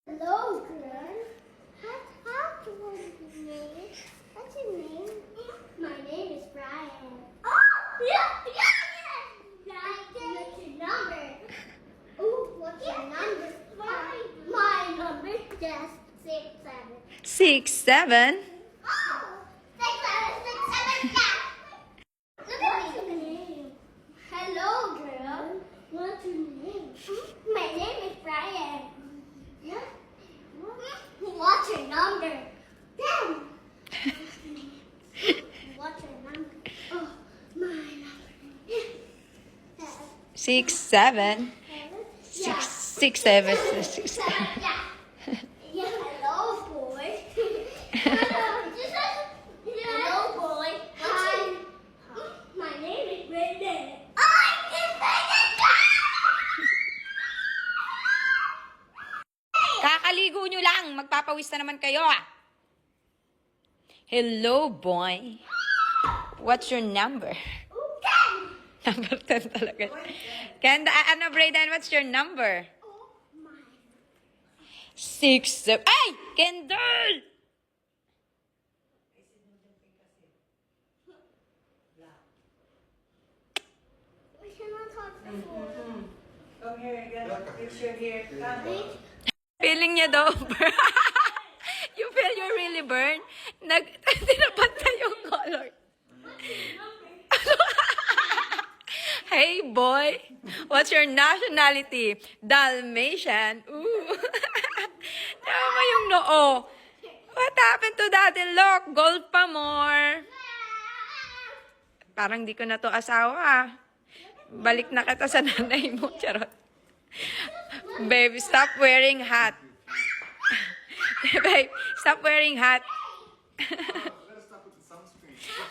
Hello, girl. What's your name? What's your name? My name is Brian. Oh, yeah. What's your number? Oh, what's your number? My number is just 6'7". 6'7"? Oh, 6'7", yeah. Look at me. Hello, girl. What's your name? My name is Brian. Yeah. What's your number? 10. What's your number? Oh, my number. 6'7"? Yeah. 6'7". Yeah. Yeah. Hello, boy. Hello, boy. Hi. My name is Brandon. I'm Brandon. Kakaligo nyo lang. Magpapawis na naman kayo ah. Hello, boy. What's your number? 10. Number 10 talaga. Ano, Brayden, what's your number? Oh, my. 6, 7. Ay! Kendall! We cannot talk before. Come here again. Fix your hair. Come. Feeling niya daw. You feel you're really burned? Tinapat na yung color. Hey, boy. What's your nationality? Dalmatian. Ooh. Tama yung noo. What happened to daddy? Look, gold pa more. Parang di ko na to asawa. Balik na kita sa nanay mo. Charot. Babe, stop wearing hat. Babe, stop wearing hat.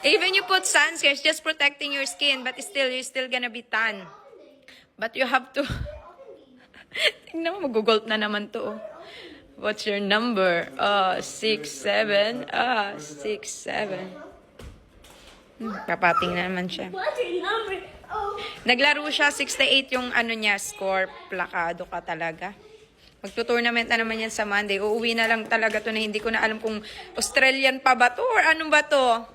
Even you put sunscreen, it's just protecting your skin, but still, you're still gonna be tan. But you have to... Tingnan mo, mag-gulp na naman to. What's your number? 6'7". 6'7". Papating na naman siya. What's your number? Oh. Naglaro siya, 68 yung ano niya, score. Plakado ka talaga. Magto-tournament na naman yan sa Monday. Uuwi na lang talaga to na hindi ko na alam kung Australian pa ba to or anong ba to.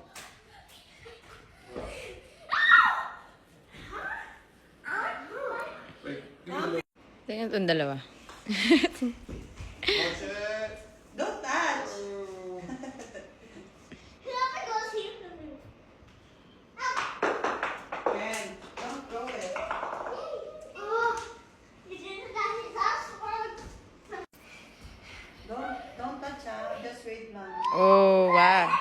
Tingnan itong dalawa. Don't touch. Whoever goes here for me. Man, don't throw it. Oh. You didn't touch his house or... Don't touch, Just wait lang. Oh, wow.